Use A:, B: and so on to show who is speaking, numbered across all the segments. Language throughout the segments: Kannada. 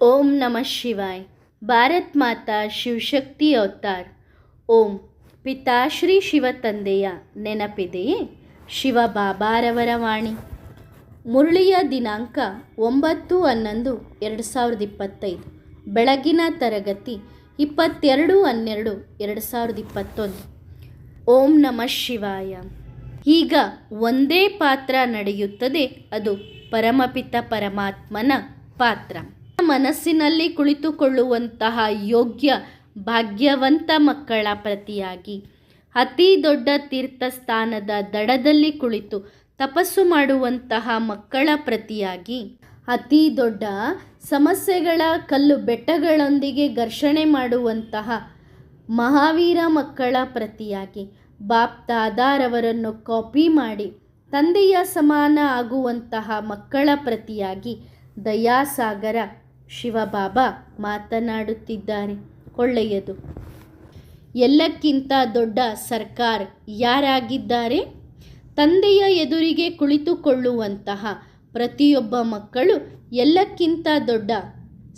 A: ओम नमः शिवाय। ಭಾರತ್ ಮಾತಾ ಶಿವಶಕ್ತಿ ಅವತಾರ್। ಓಂ ಪಿತಾಶ್ರೀ ಶಿವ ತಂದೆಯ ನೆನಪಿದೆಯೇ? ಶಿವ ಬಾಬಾರವರ ವಾಣಿ. ಮುರಳಿಯ ದಿನಾಂಕ 9/11/2025, ಬೆಳಗಿನ ತರಗತಿ 22/12/2021. ಓಂ ನಮಃ ಶಿವಾಯ. ಈಗ ಒಂದೇ ಪಾತ್ರ ನಡೆಯುತ್ತದೆ, ಅದು ಪರಮಪಿತ ಪರಮಾತ್ಮನ ಪಾತ್ರ. ಮನಸ್ಸಿನಲ್ಲಿ ಕುಳಿತುಕೊಳ್ಳುವಂತಹ ಯೋಗ್ಯ ಭಾಗ್ಯವಂತ ಮಕ್ಕಳ ಪ್ರತಿಯಾಗಿ ಅತಿ ದೊಡ್ಡ ತೀರ್ಥಸ್ಥಾನದ ದಡದಲ್ಲಿ ಕುಳಿತು ತಪಸ್ಸು ಮಾಡುವಂತಹ ಮಕ್ಕಳ ಪ್ರತಿಯಾಗಿ ಅತಿ ದೊಡ್ಡ ಸಮಸ್ಯೆಗಳ ಕಲ್ಲು ಬೆಟ್ಟಗಳೊಂದಿಗೆ ಘರ್ಷಣೆ ಮಾಡುವಂತಹ ಮಹಾವೀರ ಮಕ್ಕಳ ಪ್ರತಿಯಾಗಿ ಬಾಪ್ ದಾದಾರವರನ್ನು ಕಾಪಿ ಮಾಡಿ ತಂದೆಯ ಸಮಾನ ಆಗುವಂತಹ ಮಕ್ಕಳ ಪ್ರತಿಯಾಗಿ ದಯಾಸಾಗರ ಶಿವಬಾಬಾ ಮಾತನಾಡುತ್ತಿದ್ದಾರೆ. ಒಳ್ಳೆಯದು. ಎಲ್ಲಕ್ಕಿಂತ ದೊಡ್ಡ ಸರ್ಕಾರ ಯಾರಾಗಿದ್ದಾರೆ? ತಂದೆಯ ಎದುರಿಗೆ ಕುಳಿತುಕೊಳ್ಳುವಂತಹ ಪ್ರತಿಯೊಬ್ಬ ಮಕ್ಕಳು ಎಲ್ಲಕ್ಕಿಂತ ದೊಡ್ಡ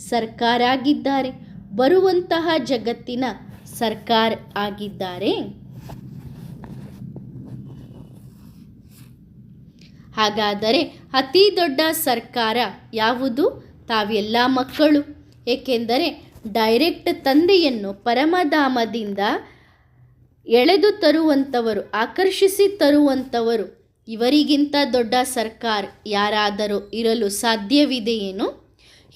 A: ಸರ್ಕಾರ ಆಗಿದ್ದಾರೆ. ಬರುವಂತಹ ಜಗತ್ತಿನ ಸರ್ಕಾರ ಆಗಿದ್ದಾರೆ. ಹಾಗಾದರೆ ಅತಿ ದೊಡ್ಡ ಸರ್ಕಾರ ಯಾವುದು? ತಾವೆಲ್ಲ ಮಕ್ಕಳು. ಏಕೆಂದರೆ ಡೈರೆಕ್ಟ್ ತಂದೆಯನ್ನು ಪರಮಧಾಮದಿಂದ ಎಳೆದು ತರುವಂಥವರು, ಆಕರ್ಷಿಸಿ ತರುವಂಥವರು. ಇವರಿಗಿಂತ ದೊಡ್ಡ ಸರ್ಕಾರ ಯಾರಾದರೂ ಇರಲು ಸಾಧ್ಯವಿದೆಯೇನು?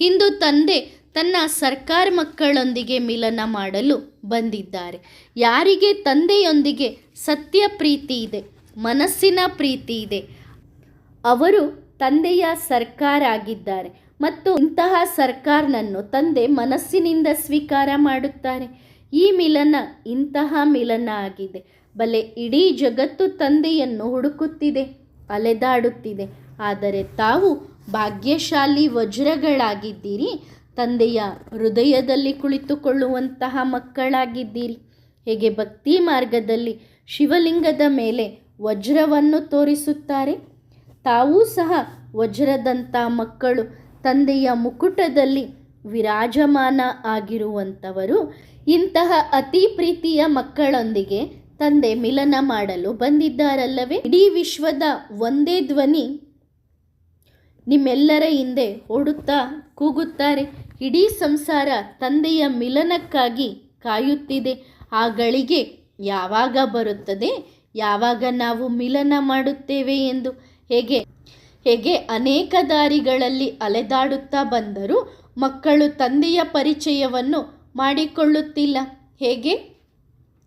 A: ಇಂದು ತಂದೆ ತನ್ನ ಸರ್ಕಾರ ಮಕ್ಕಳೊಂದಿಗೆ ಮಿಲನ ಮಾಡಲು ಬಂದಿದ್ದಾರೆ. ಯಾರಿಗೆ ತಂದೆಯೊಂದಿಗೆ ಸತ್ಯ ಪ್ರೀತಿ ಇದೆ, ಮನಸ್ಸಿನ ಪ್ರೀತಿ ಇದೆ, ಅವರು ತಂದೆಯ ಸರ್ಕಾರ ಆಗಿದ್ದಾರೆ. ಮತ್ತು ಇಂತಹ ಸರ್ಕಾರನನ್ನು ತಂದೆ ಮನಸ್ಸಿನಿಂದ ಸ್ವೀಕಾರ ಮಾಡುತ್ತಾರೆ. ಈ ಮಿಲನ ಇಂತಹ ಮಿಲನ ಆಗಿದೆ. ಬಲೆ ಇಡೀ ಜಗತ್ತು ತಂದೆಯನ್ನು ಹುಡುಕುತ್ತಿದೆ, ಅಲೆದಾಡುತ್ತಿದೆ. ಆದರೆ ತಾವು ಭಾಗ್ಯಶಾಲಿ ವಜ್ರಗಳಾಗಿದ್ದೀರಿ. ತಂದೆಯ ಹೃದಯದಲ್ಲಿ ಕುಳಿತುಕೊಳ್ಳುವಂತಹ ಮಕ್ಕಳಾಗಿದ್ದೀರಿ. ಹೇಗೆ ಭಕ್ತಿ ಮಾರ್ಗದಲ್ಲಿ ಶಿವಲಿಂಗದ ಮೇಲೆ ವಜ್ರವನ್ನು ತೋರಿಸುತ್ತಾರೆ, ತಾವೂ ಸಹ ವಜ್ರದಂಥ ಮಕ್ಕಳು. ತಂದೆಯ ಮುಕುಟದಲ್ಲಿ ವಿರಾಜಮಾನ ಆಗಿರುವಂಥವರು. ಇಂತಹ ಅತಿ ಪ್ರೀತಿಯ ಮಕ್ಕಳೊಂದಿಗೆ ತಂದೆ ಮಿಲನ ಮಾಡಲು ಬಂದಿದ್ದಾರಲ್ಲವೇ? ಇಡೀ ವಿಶ್ವದ ಒಂದೇ ಧ್ವನಿ ನಿಮ್ಮೆಲ್ಲರ ಹಿಂದೆ ಓಡುತ್ತಾ ಕೂಗುತ್ತಾರೆ. ಇಡೀ ಸಂಸಾರ ತಂದೆಯ ಮಿಲನಕ್ಕಾಗಿ ಕಾಯುತ್ತಿದೆ. ಆ ಗಳಿಗೆ ಯಾವಾಗ ಬರುತ್ತದೆ, ಯಾವಾಗ ನಾವು ಮಿಲನ ಮಾಡುತ್ತೇವೆ ಎಂದು. ಹೇಗೆ ಅನೇಕ ದಾರಿಗಳಲ್ಲಿ ಅಲೆದಾಡುತ್ತಾ ಬಂದರೂ ಮಕ್ಕಳು ತಂದೆಯ ಪರಿಚಯವನ್ನು ಮಾಡಿಕೊಳ್ಳುತ್ತಿಲ್ಲ.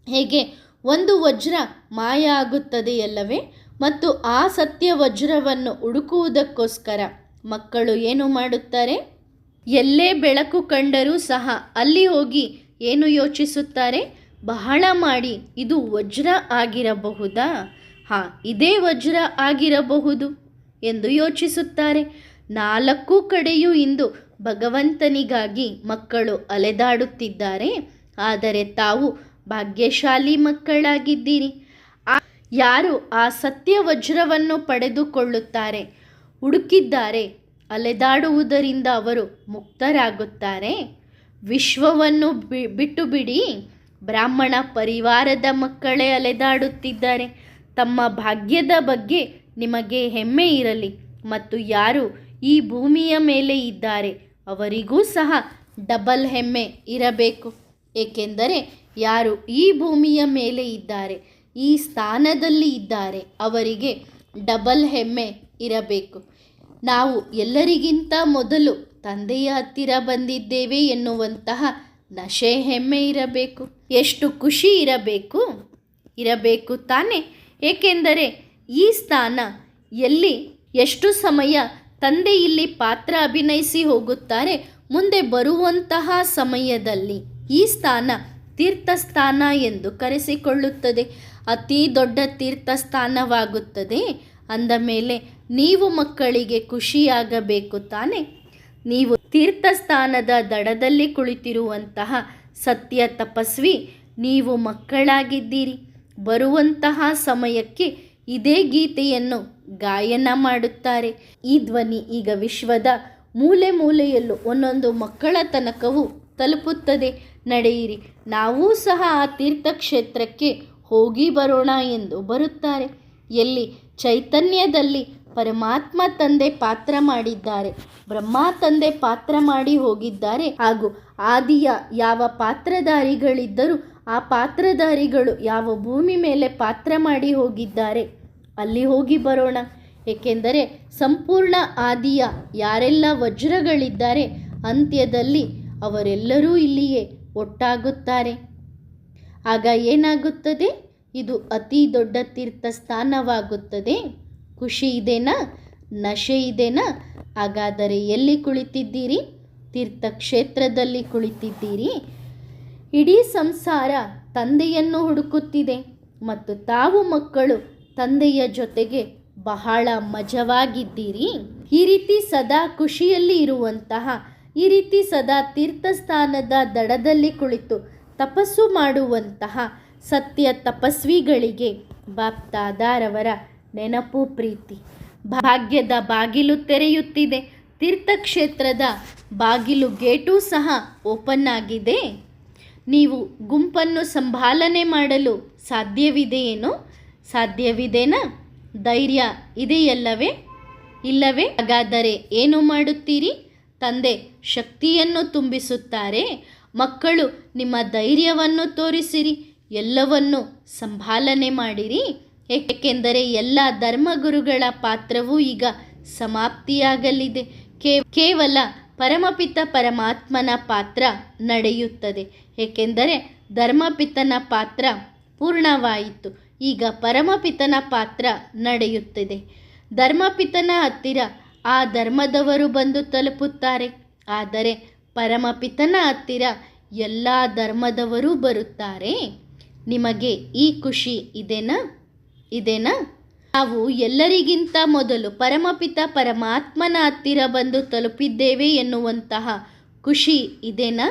A: ಹೇಗೆ ಒಂದು ವಜ್ರ ಮಾಯ ಆಗುತ್ತದೆಯಲ್ಲವೇ? ಮತ್ತು ಆ ಸತ್ಯ ವಜ್ರವನ್ನು ಹುಡುಕುವುದಕ್ಕೋಸ್ಕರ ಮಕ್ಕಳು ಏನು ಮಾಡುತ್ತಾರೆ? ಎಲ್ಲೇ ಬೆಳಕು ಕಂಡರೂ ಸಹ ಅಲ್ಲಿ ಹೋಗಿ ಏನು ಯೋಚಿಸುತ್ತಾರೆ? ಬಹಳ ಮಾಡಿ ಇದು ವಜ್ರ ಆಗಿರಬಹುದಾ? ಇದೇ ವಜ್ರ ಆಗಿರಬಹುದು ಎಂದು ಯೋಚಿಸುತ್ತಾರೆ. ನಾಲ್ಕು ಕಡೆಯೂ ಇಂದು ಭಗವಂತನಿಗಾಗಿ ಮಕ್ಕಳು ಅಲೆದಾಡುತ್ತಿದ್ದಾರೆ. ಆದರೆ ತಾವು ಭಾಗ್ಯಶಾಲಿ ಮಕ್ಕಳಾಗಿದ್ದೀರಿ. ಯಾರು ಆ ಸತ್ಯ ವಜ್ರವನ್ನು ಪಡೆದುಕೊಳ್ಳುತ್ತಾರೆ, ಹುಡುಕಿದ್ದಾರೆ, ಅಲೆದಾಡುವುದರಿಂದ ಅವರು ಮುಕ್ತರಾಗುತ್ತಾರೆ. ವಿಶ್ವವನ್ನು ಬಿಟ್ಟು ಬಿಡಿ. ಬ್ರಾಹ್ಮಣ ಪರಿವಾರದ ಮಕ್ಕಳೇ ಅಲೆದಾಡುತ್ತಿದ್ದಾರೆ. ತಮ್ಮ ಭಾಗ್ಯದ ಬಗ್ಗೆ ನಿಮಗೆ ಹೆಮ್ಮೆ ಇರಲಿ. ಮತ್ತು ಯಾರು ಈ ಭೂಮಿಯ ಮೇಲೆ ಇದ್ದಾರೆ ಅವರಿಗೂ ಸಹ ಡಬಲ್ ಹೆಮ್ಮೆ ಇರಬೇಕು. ಏಕೆಂದರೆ ಯಾರು ಈ ಭೂಮಿಯ ಮೇಲೆ ಇದ್ದಾರೆ, ಈ ಸ್ಥಾನದಲ್ಲಿ ಇದ್ದಾರೆ, ಅವರಿಗೆ ಡಬಲ್ ಹೆಮ್ಮೆ ಇರಬೇಕು. ನಾವು ಎಲ್ಲರಿಗಿಂತ ಮೊದಲು ತಂದೆಯ ಹತ್ತಿರ ಬಂದಿದ್ದೇವೆ ಎನ್ನುವಂತಹ ನಶೆ ಹೆಮ್ಮೆ ಇರಬೇಕು. ಎಷ್ಟು ಖುಷಿ ಇರಬೇಕು ತಾನೆ? ಏಕೆಂದರೆ ಈ ಸ್ಥಾನ ಎಲ್ಲಿ ಎಷ್ಟು ಸಮಯ ತಂದೆ ಇಲ್ಲಿ ಪಾತ್ರ ಅಭಿನಯಿಸಿ ಹೋಗುತ್ತಾರೆ, ಮುಂದೆ ಬರುವಂತಹ ಸಮಯದಲ್ಲಿ ಈ ಸ್ಥಾನ ತೀರ್ಥಸ್ಥಾನ ಎಂದು ಕರೆಸಿಕೊಳ್ಳುತ್ತದೆ. ಅತಿ ದೊಡ್ಡ ತೀರ್ಥಸ್ಥಾನವಾಗುತ್ತದೆ. ಅಂದ ಮೇಲೆ ನೀವು ಮಕ್ಕಳಿಗೆ ಖುಷಿಯಾಗಬೇಕು ತಾನೆ? ನೀವು ತೀರ್ಥಸ್ಥಾನದ ದಡದಲ್ಲಿ ಕುಳಿತಿರುವಂತಹ ಸತ್ಯ ತಪಸ್ವಿ ನೀವು ಮಕ್ಕಳಾಗಿದ್ದೀರಿ. ಬರುವಂತಹ ಸಮಯಕ್ಕೆ ಇದೇ ಗೀತೆಯನ್ನು ಗಾಯನ ಮಾಡುತ್ತಾರೆ. ಈ ಧ್ವನಿ ಈಗ ವಿಶ್ವದ ಮೂಲೆ ಮೂಲೆಯಲ್ಲೂ ಒಂದೊಂದು ಮಕ್ಕಳ ತನಕವೂ ತಲುಪುತ್ತದೆ. ನಡೆಯಿರಿ, ನಾವೂ ಸಹ ಆ ತೀರ್ಥಕ್ಷೇತ್ರಕ್ಕೆ ಹೋಗಿ ಬರೋಣ ಎಂದು ಬರುತ್ತಾರೆ. ಎಲ್ಲಿ ಚೈತನ್ಯದಲ್ಲಿ ಪರಮಾತ್ಮ ತಂದೆ ಪಾತ್ರ ಮಾಡಿದ್ದಾರೆ, ಬ್ರಹ್ಮ ತಂದೆ ಪಾತ್ರ ಮಾಡಿ ಹೋಗಿದ್ದಾರೆ. ಹಾಗೂ ಆದಿಯ ಯಾವ ಪಾತ್ರಧಾರಿಗಳಿದ್ದರೂ ಆ ಪಾತ್ರಧಾರಿಗಳು ಯಾವ ಭೂಮಿ ಮೇಲೆ ಪಾತ್ರ ಮಾಡಿ ಹೋಗಿದ್ದಾರೆ ಅಲ್ಲಿ ಹೋಗಿ ಬರೋಣ. ಏಕೆಂದರೆ ಸಂಪೂರ್ಣ ಆದಿಯ ಯಾರೆಲ್ಲ ವಜ್ರಗಳಿದ್ದಾರೆ ಅಂತ್ಯದಲ್ಲಿ ಅವರೆಲ್ಲರೂ ಇಲ್ಲಿಯೇ ಒಟ್ಟಾಗುತ್ತಾರೆ. ಆಗ ಏನಾಗುತ್ತದೆ? ಇದು ಅತಿ ದೊಡ್ಡ ತೀರ್ಥ ಸ್ಥಾನವಾಗುತ್ತದೆ. ಖುಷಿ ಇದೆನಾ? ನಶೆ ಇದೆನಾ? ಹಾಗಾದರೆ ಎಲ್ಲಿ ಕುಳಿತಿದ್ದೀರಿ? ತೀರ್ಥಕ್ಷೇತ್ರದಲ್ಲಿ ಕುಳಿತಿದ್ದೀರಿ. ಇಡೀ ಸಂಸಾರ ತಂದೆಯನ್ನು ಹುಡುಕುತ್ತಿದೆ ಮತ್ತು ತಾವು ಮಕ್ಕಳು ತಂದೆಯ ಜೊತೆಗೆ ಬಹಳ ಮಜವಾಗಿದ್ದೀರಿ. ಈ ರೀತಿ ಸದಾ ಖುಷಿಯಲ್ಲಿ ಇರುವಂತಹ, ಈ ರೀತಿ ಸದಾ ತೀರ್ಥಸ್ಥಾನದ ದಡದಲ್ಲಿ ಕುಳಿತು ತಪಸ್ಸು ಮಾಡುವಂತಹ ಸತ್ಯ ತಪಸ್ವಿಗಳಿಗೆ ಬಾಪ್ದಾದಾರವರ ನೆನಪು, ಪ್ರೀತಿ. ಭಾಗ್ಯದ ಬಾಗಿಲು ತೆರೆಯುತ್ತಿದೆ. ತೀರ್ಥಕ್ಷೇತ್ರದ ಬಾಗಿಲು ಗೇಟೂ ಸಹ ಓಪನ್ ಆಗಿದೆ. ನೀವು ಗುಂಪನ್ನು ಸಂಭಾಲನೆ ಮಾಡಲು ಸಾಧ್ಯವಿದೆಯೇನೋ? ಸಾಧ್ಯವಿದೆನಾ? ಧೈರ್ಯ ಇದೆಯಲ್ಲವೇ? ಇಲ್ಲವೇ? ಹಾಗಾದರೆ ಏನು ಮಾಡುತ್ತೀರಿ? ತಂದೆ ಶಕ್ತಿಯನ್ನು ತುಂಬಿಸುತ್ತಾರೆ. ಮಕ್ಕಳು ನಿಮ್ಮ ಧೈರ್ಯವನ್ನು ತೋರಿಸಿರಿ, ಎಲ್ಲವನ್ನು ಸಂಭಾಲನೆ ಮಾಡಿರಿ. ಏಕೆಂದರೆ ಎಲ್ಲ ಧರ್ಮಗುರುಗಳ ಪಾತ್ರವೂ ಈಗ ಸಮಾಪ್ತಿಯಾಗಲಿದೆ. ಕೇವಲ ಪರಮಪಿತ ಪರಮಾತ್ಮನ ಪಾತ್ರ ನಡೆಯುತ್ತದೆ. ಏಕೆಂದರೆ ಧರ್ಮಪಿತನ ಪಾತ್ರ ಪೂರ್ಣವಾಯಿತು. ಈಗ ಪರಮಪಿತನ ಪಾತ್ರ ನಡೆಯುತ್ತದೆ. ಧರ್ಮಪಿತನ ಹತ್ತಿರ ಆ ಧರ್ಮದವರು ಬಂದು ತಲುಪುತ್ತಾರೆ. ಆದರೆ ಪರಮಪಿತನ ಹತ್ತಿರ ಎಲ್ಲ ಧರ್ಮದವರೂ ಬರುತ್ತಾರೆ. ನಿಮಗೆ ಈ ಖುಷಿ ಇದೆನಾ? ನಾವು ಎಲ್ಲರಿಗಿಂತ ಮೊದಲು ಪರಮಪಿತ ಪರಮಾತ್ಮನ ಹತ್ತಿರ ಬಂದು ತಲುಪಿದ್ದೇವೆ ಎನ್ನುವಂತಹ ಖುಷಿ ಇದೆನಾ?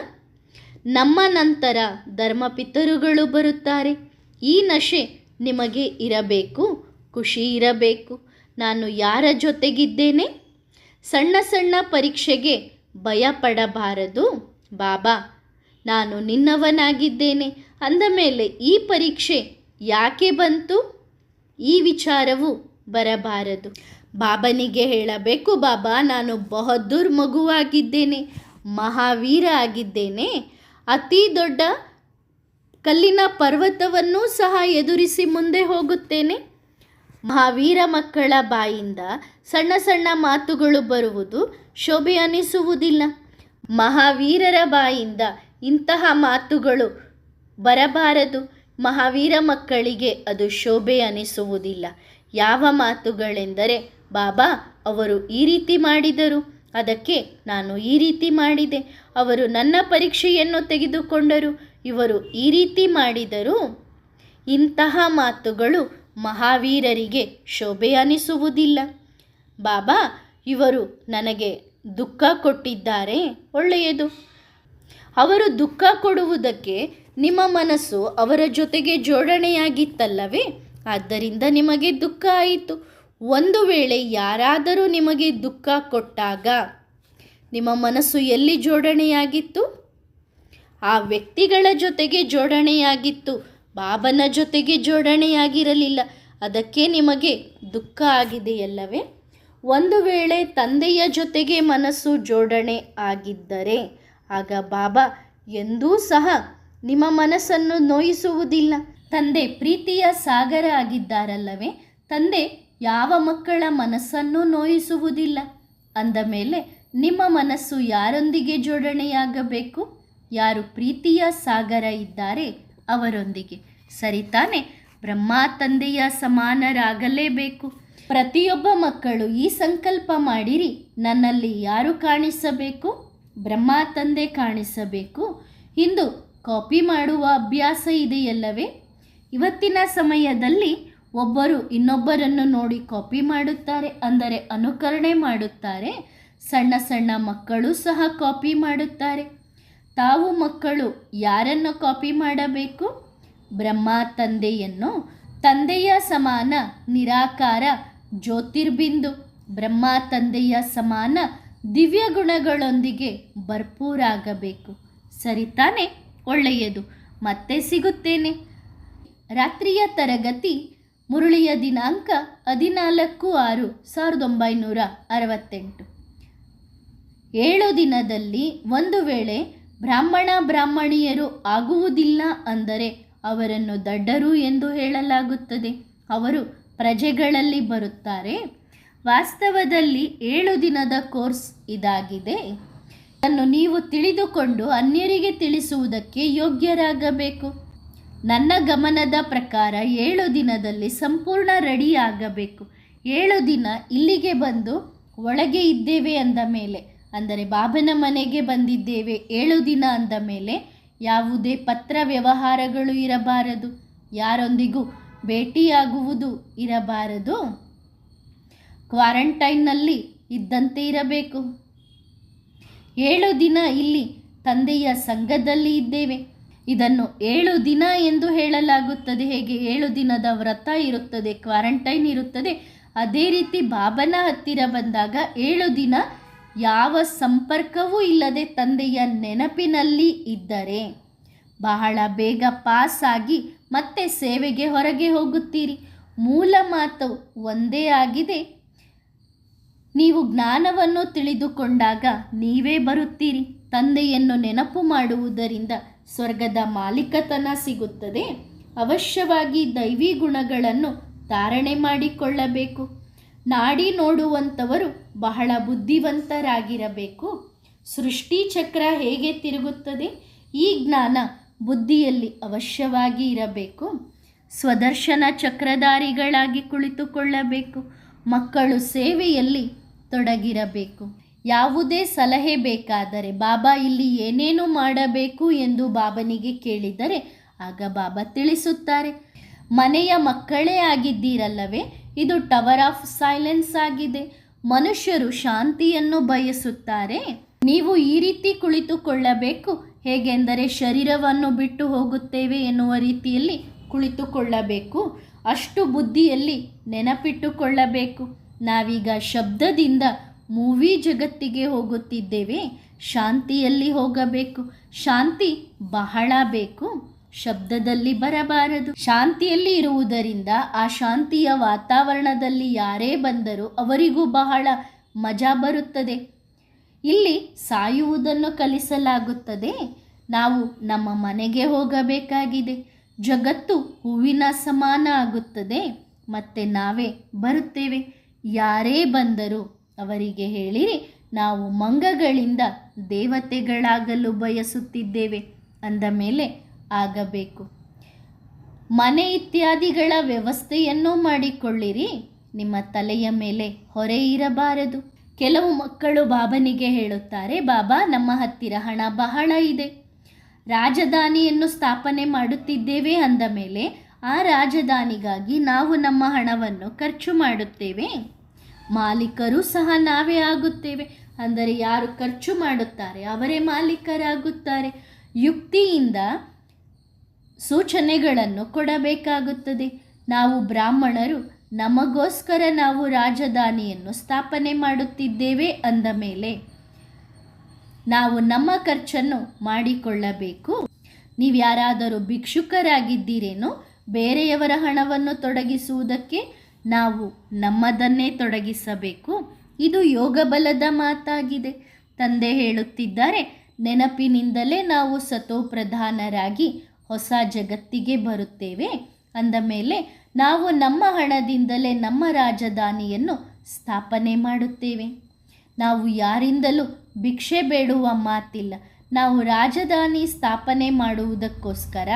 A: ನಮ್ಮ ನಂತರ ಧರ್ಮಪಿತರುಗಳು ಬರುತ್ತಾರೆ. ಈ ನಶೆ ನಿಮಗೆ ಇರಬೇಕು, ಖುಷಿ ಇರಬೇಕು. ನಾನು ಯಾರ ಜೊತೆಗಿದ್ದೇನೆ? ಸಣ್ಣ ಸಣ್ಣ ಪರೀಕ್ಷೆಗೆ ಭಯ ಪಡಬಾರದು. ಬಾಬಾ, ನಾನು ನಿನ್ನವನಾಗಿದ್ದೇನೆ ಅಂದ ಮೇಲೆ ಈ ಪರೀಕ್ಷೆ ಯಾಕೆ ಬಂತು? ಈ ವಿಚಾರವು ಬರಬಾರದು. ಬಾಬನಿಗೆ ಹೇಳಬೇಕು, ಬಾಬಾ ನಾನು ಬಹದ್ದೂರ್ ಮಗುವಾಗಿದ್ದೇನೆ, ಮಹಾವೀರ ಆಗಿದ್ದೇನೆ, ಅತಿ ದೊಡ್ಡ ಕಲ್ಲಿನ ಪರ್ವತವನ್ನೂ ಸಹ ಎದುರಿಸಿ ಮುಂದೆ ಹೋಗುತ್ತೇನೆ. ಮಹಾವೀರ ಮಕ್ಕಳ ಬಾಯಿಂದ ಸಣ್ಣ ಸಣ್ಣ ಮಾತುಗಳು ಬರುವುದು ಶೋಭೆ ಅನಿಸುವುದಿಲ್ಲ. ಮಹಾವೀರರ ಬಾಯಿಂದ ಇಂತಹ ಮಾತುಗಳು ಬರಬಾರದು. ಮಹಾವೀರ ಮಕ್ಕಳಿಗೆ ಅದು ಶೋಭೆ ಅನಿಸುವುದಿಲ್ಲ. ಯಾವ ಮಾತುಗಳೆಂದರೆ, ಬಾಬಾ ಅವರು ಈ ರೀತಿ ಮಾಡಿದರು, ಅದಕ್ಕೆ ನಾನು ಈ ರೀತಿ ಮಾಡಿದೆ, ಅವರು ನನ್ನ ಪರೀಕ್ಷೆಯನ್ನು ತೆಗೆದುಕೊಂಡರು, ಇವರು ಈ ರೀತಿ ಮಾಡಿದರು. ಇಂತಹ ಮಾತುಗಳು ಮಹಾವೀರರಿಗೆ ಶೋಭೆ ಅನಿಸುವುದಿಲ್ಲ. ಬಾಬಾ ಇವರು ನನಗೆ ದುಃಖ ಕೊಟ್ಟಿದ್ದಾರೆ, ಒಳ್ಳೆಯದು. ಅವರು ದುಃಖ ಕೊಡುವುದಕ್ಕೆ ನಿಮ್ಮ ಮನಸ್ಸು ಅವರ ಜೊತೆಗೆ ಜೋಡಣೆಯಾಗಿತ್ತಲ್ಲವೇ? ಆದ್ದರಿಂದ ನಿಮಗೆ ದುಃಖ ಆಯಿತು. ಒಂದು ವೇಳೆ ಯಾರಾದರೂ ನಿಮಗೆ ದುಃಖ ಕೊಟ್ಟಾಗ ನಿಮ್ಮ ಮನಸ್ಸು ಎಲ್ಲಿ ಜೋಡಣೆಯಾಗಿತ್ತು? ಆ ವ್ಯಕ್ತಿಗಳ ಜೊತೆಗೆ ಜೋಡಣೆಯಾಗಿತ್ತು, ಬಾಬನ ಜೊತೆಗೆ ಜೋಡಣೆಯಾಗಿರಲಿಲ್ಲ. ಅದಕ್ಕೆ ನಿಮಗೆ ದುಃಖ ಆಗಿದೆಯಲ್ಲವೇ? ಒಂದು ವೇಳೆ ತಂದೆಯ ಜೊತೆಗೆ ಮನಸ್ಸು ಜೋಡಣೆ ಆಗಿದ್ದರೆ ಆಗ ಬಾಬಾ ಎಂದೂ ಸಹ ನಿಮ್ಮ ಮನಸ್ಸನ್ನು ನೋಯಿಸುವುದಿಲ್ಲ. ತಂದೆ ಪ್ರೀತಿಯ ಸಾಗರ ಆಗಿದ್ದಾರಲ್ಲವೇ? ತಂದೆ ಯಾವ ಮಕ್ಕಳ ಮನಸ್ಸನ್ನು ನೋಯಿಸುವುದಿಲ್ಲ. ಅಂದ ಮೇಲೆ ನಿಮ್ಮ ಮನಸ್ಸು ಯಾರೊಂದಿಗೆ ಜೋಡಣೆಯಾಗಬೇಕು? ಯಾರು ಪ್ರೀತಿಯ ಸಾಗರ ಇದ್ದಾರೆ ಅವರೊಂದಿಗೆ, ಸರಿ ತಾನೆ? ಬ್ರಹ್ಮ ತಂದೆಯ ಸಮಾನರಾಗಲೇಬೇಕು. ಪ್ರತಿಯೊಬ್ಬ ಮಕ್ಕಳು ಈ ಸಂಕಲ್ಪ ಮಾಡಿರಿ, ನನ್ನಲ್ಲಿ ಯಾರು ಕಾಣಿಸಬೇಕು? ಬ್ರಹ್ಮ ತಂದೆ ಕಾಣಿಸಬೇಕು. ಇಂದು ಕಾಪಿ ಮಾಡುವ ಅಭ್ಯಾಸ ಇದೆಯಲ್ಲವೇ? ಇವತ್ತಿನ ಸಮಯದಲ್ಲಿ ಒಬ್ಬರು ಇನ್ನೊಬ್ಬರನ್ನು ನೋಡಿ ಕಾಪಿ ಮಾಡುತ್ತಾರೆ, ಅಂದರೆ ಅನುಕರಣೆ ಮಾಡುತ್ತಾರೆ. ಸಣ್ಣ ಸಣ್ಣ ಮಕ್ಕಳು ಸಹ ಕಾಪಿ ಮಾಡುತ್ತಾರೆ. ತಾವು ಮಕ್ಕಳು ಯಾರನ್ನು ಕಾಪಿ ಮಾಡಬೇಕು? ಬ್ರಹ್ಮ ತಂದೆಯನ್ನು. ತಂದೆಯ ಸಮಾನ ನಿರಾಕಾರ ಜ್ಯೋತಿರ್ಬಿಂದು, ಬ್ರಹ್ಮ ತಂದೆಯ ಸಮಾನ ದಿವ್ಯ ಗುಣಗಳೊಂದಿಗೆ ಭರ್ಪೂರಾಗಬೇಕು. ಸರಿ ತಾನೆ? ಒಳ್ಳೆಯದು. ಮತ್ತೆ ಸಿಗುತ್ತೇನೆ. ರಾತ್ರಿಯ ತರಗತಿ ಮುರಳಿಯ ದಿನಾಂಕ 14/6/1968. 7 ದಿನದಲ್ಲಿ ಒಂದು ವೇಳೆ ಬ್ರಾಹ್ಮಣಿಯರು ಆಗುವುದಿಲ್ಲ ಅಂದರೆ ಅವರನ್ನು ದಡ್ಡರು ಎಂದು ಹೇಳಲಾಗುತ್ತದೆ. ಅವರು ಪ್ರಜೆಗಳಲ್ಲಿ ಬರುತ್ತಾರೆ. ವಾಸ್ತವದಲ್ಲಿ 7 ದಿನದ ಕೋರ್ಸ್ ಇದಾಗಿದೆ. ಅದನ್ನು ನೀವು ತಿಳಿದುಕೊಂಡು ಅನ್ಯರಿಗೆ ತಿಳಿಸುವುದಕ್ಕೆ ಯೋಗ್ಯರಾಗಬೇಕು. ನನ್ನ ಗಮನದ ಪ್ರಕಾರ 7 ದಿನದಲ್ಲಿ ಸಂಪೂರ್ಣ ರೆಡಿ ಆಗಬೇಕು. 7 ದಿನ ಇಲ್ಲಿಗೆ ಬಂದು ಒಳಗೆ ಇದ್ದೇವೆ ಅಂದ ಮೇಲೆ, ಅಂದರೆ ಬಾಬನ ಮನೆಗೆ ಬಂದಿದ್ದೇವೆ 7 ದಿನ ಅಂದ ಮೇಲೆ ಯಾವುದೇ ಪತ್ರ ವ್ಯವಹಾರಗಳು ಇರಬಾರದು, ಯಾರೊಂದಿಗೂ ಭೇಟಿಯಾಗುವುದು ಇರಬಾರದು, ಕ್ವಾರಂಟೈನ್ನಲ್ಲಿ ಇದ್ದಂತೆ ಇರಬೇಕು. 7 ದಿನ ಇಲ್ಲಿ ತಂದೆಯ ಸಂಘದಲ್ಲಿ ಇದ್ದೇವೆ. ಇದನ್ನು 7 ದಿನ ಎಂದು ಹೇಳಲಾಗುತ್ತದೆ. ಹೇಗೆ 7 ದಿನದ ವ್ರತ ಇರುತ್ತದೆ, ಕ್ವಾರಂಟೈನ್ ಇರುತ್ತದೆ, ಅದೇ ರೀತಿ ಬಾಬನ ಹತ್ತಿರ ಬಂದಾಗ 7 ದಿನ ಯಾವ ಸಂಪರ್ಕವೂ ಇಲ್ಲದೆ ತಂದೆಯ ನೆನಪಿನಲ್ಲಿ ಇದ್ದರೆ ಬಹಳ ಬೇಗ ಪಾಸ್ ಆಗಿ ಮತ್ತೆ ಸೇವೆಗೆ ಹೊರಗೆ ಹೋಗುತ್ತೀರಿ. ಮೂಲ ಮಾತು ಒಂದೇ ಆಗಿದೆ. ನೀವು ಜ್ಞಾನವನ್ನು ತಿಳಿದುಕೊಂಡಾಗ ನೀವೇ ಬರುತ್ತೀರಿ. ತಂದೆಯನ್ನು ನೆನಪು ಮಾಡುವುದರಿಂದ ಸ್ವರ್ಗದ ಮಾಲೀಕತನ ಸಿಗುತ್ತದೆ. ಅವಶ್ಯವಾಗಿ ದೈವಿ ಗುಣಗಳನ್ನು ಧಾರಣೆ ಮಾಡಿಕೊಳ್ಳಬೇಕು. ನಾಡಿ ನೋಡುವಂಥವರು ಬಹಳ ಬುದ್ಧಿವಂತರಾಗಿರಬೇಕು. ಸೃಷ್ಟಿ ಚಕ್ರ ಹೇಗೆ ತಿರುಗುತ್ತದೆ ಈ ಜ್ಞಾನ ಬುದ್ಧಿಯಲ್ಲಿ ಅವಶ್ಯವಾಗಿ ಇರಬೇಕು. ಸ್ವದರ್ಶನ ಚಕ್ರಧಾರಿಗಳಾಗಿ ಕುಳಿತುಕೊಳ್ಳಬೇಕು. ಮಕ್ಕಳು ಸೇವೆಯಲ್ಲಿ ತೊಡಗಿರಬೇಕು. ಯಾವುದೇ ಸಲಹೆ ಬೇಕಾದರೆ ಬಾಬಾ ಇಲ್ಲಿ ಏನೇನು ಮಾಡಬೇಕು ಎಂದು ಬಾಬನಿಗೆ ಕೇಳಿದರೆ ಆಗ ಬಾಬಾ ತಿಳಿಸುತ್ತಾರೆ. ಮನೆಯ ಮಕ್ಕಳೇ ಆಗಿದ್ದೀರಲ್ಲವೇ, ಇದು ಟವರ್ ಆಫ್ ಸೈಲೆನ್ಸ್ ಆಗಿದೆ. ಮನುಷ್ಯರು ಶಾಂತಿಯನ್ನು ಬಯಸುತ್ತಾರೆ. ನೀವು ಈ ರೀತಿ ಕುಳಿತುಕೊಳ್ಳಬೇಕು. ಹೇಗೆಂದರೆ ಶರೀರವನ್ನು ಬಿಟ್ಟು ಹೋಗುತ್ತೇವೆ ಎನ್ನುವ ರೀತಿಯಲ್ಲಿ ಕುಳಿತುಕೊಳ್ಳಬೇಕು. ಅಷ್ಟು ಬುದ್ಧಿಯಲ್ಲಿ ನೆನಪಿಟ್ಟುಕೊಳ್ಳಬೇಕು. ನಾವೀಗ ಶಬ್ದದಿಂದ ಮೂವಿ ಜಗತ್ತಿಗೆ ಹೋಗುತ್ತಿದ್ದೇವೆ. ಶಾಂತಿಯಲ್ಲಿ ಹೋಗಬೇಕು. ಶಾಂತಿ ಬಹಳ ಬೇಕು, ಶಬ್ದದಲ್ಲಿ ಬರಬಾರದು. ಶಾಂತಿಯಲ್ಲಿ ಇರುವುದರಿಂದ ಆ ಶಾಂತಿಯ ವಾತಾವರಣದಲ್ಲಿ ಯಾರೇ ಬಂದರೂ ಅವರಿಗೂ ಬಹಳ ಮಜಾ ಬರುತ್ತದೆ. ಇಲ್ಲಿ ಸಾಯುವುದನ್ನು ಕಲಿಸಲಾಗುತ್ತದೆ. ನಾವು ನಮ್ಮ ಮನೆಗೆ ಹೋಗಬೇಕಾಗಿದೆ. ಜಗತ್ತು ಹೂವಿನ ಸಮಾನ ಆಗುತ್ತದೆ. ಮತ್ತೆ ನಾವೇ ಬರುತ್ತೇವೆ. ಯಾರೇ ಬಂದರೂ ಅವರಿಗೆ ಹೇಳಿರಿ, ನಾವು ಮಂಗಗಳಿಂದ ದೇವತೆಗಳಾಗಲು ಬಯಸುತ್ತಿದ್ದೇವೆ ಅಂದ ಮೇಲೆ ಆಗಬೇಕು. ಮನೆ ಇತ್ಯಾದಿಗಳ ವ್ಯವಸ್ಥೆಯನ್ನು ಮಾಡಿಕೊಳ್ಳಿರಿ. ನಿಮ್ಮ ತಲೆಯ ಮೇಲೆ ಹೊರೆ ಇರಬಾರದು. ಕೆಲವು ಮಕ್ಕಳು ಬಾಬನಿಗೆ ಹೇಳುತ್ತಾರೆ, ಬಾಬಾ ನಮ್ಮ ಹತ್ತಿರ ಹಣ ಬಹಳ ಇದೆ, ರಾಜಧಾನಿಯನ್ನು ಸ್ಥಾಪನೆ ಮಾಡುತ್ತಿದ್ದೇವೆ ಅಂದ ಮೇಲೆ ಆ ರಾಜಧಾನಿಗಾಗಿ ನಾವು ನಮ್ಮ ಹಣವನ್ನು ಖರ್ಚು ಮಾಡುತ್ತೇವೆ. ಮಾಲೀಕರು ಸಹ ನಾವೇ ಆಗುತ್ತೇವೆ. ಅಂದರೆ ಯಾರು ಖರ್ಚು ಮಾಡುತ್ತಾರೆ ಅವರೇ ಮಾಲೀಕರಾಗುತ್ತಾರೆ. ಯುಕ್ತಿಯಿಂದ ಸೂಚನೆಗಳನ್ನು ಕೊಡಬೇಕಾಗುತ್ತದೆ. ನಾವು ಬ್ರಾಹ್ಮಣರು, ನಮಗೋಸ್ಕರ ನಾವು ರಾಜಧಾನಿಯನ್ನು ಸ್ಥಾಪನೆ ಮಾಡುತ್ತಿದ್ದೇವೆ ಅಂದ ಮೇಲೆ ನಾವು ನಮ್ಮ ಖರ್ಚನ್ನು ಮಾಡಿಕೊಳ್ಳಬೇಕು. ನೀವು ಯಾರಾದರೂ ಭಿಕ್ಷುಕರಾಗಿದ್ದೀರೇನೋ, ಬೇರೆಯವರ ಹಣವನ್ನು ತೊಡಗಿಸುವುದಕ್ಕೆ ನಾವು ನಮ್ಮದನ್ನೇ ತೊಡಗಿಸಬೇಕು. ಇದು ಯೋಗ ಬಲದ ಮಾತಾಗಿದೆ. ತಂದೆ ಹೇಳುತ್ತಿದ್ದಾರೆ, ನೆನಪಿನಿಂದಲೇ ನಾವು ಸತೋಪ್ರಧಾನರಾಗಿ ಹೊಸ ಜಗತ್ತಿಗೆ ಬರುತ್ತೇವೆ ಅಂದ ಮೇಲೆ ನಾವು ನಮ್ಮ ಹಣದಿಂದಲೇ ನಮ್ಮ ರಾಜಧಾನಿಯನ್ನು ಸ್ಥಾಪನೆ ಮಾಡುತ್ತೇವೆ. ನಾವು ಯಾರಿಂದಲೂ ಭಿಕ್ಷೆ ಬೇಡುವ ಮಾತಿಲ್ಲ. ನಾವು ರಾಜಧಾನಿ ಸ್ಥಾಪನೆ ಮಾಡುವುದಕ್ಕೋಸ್ಕರ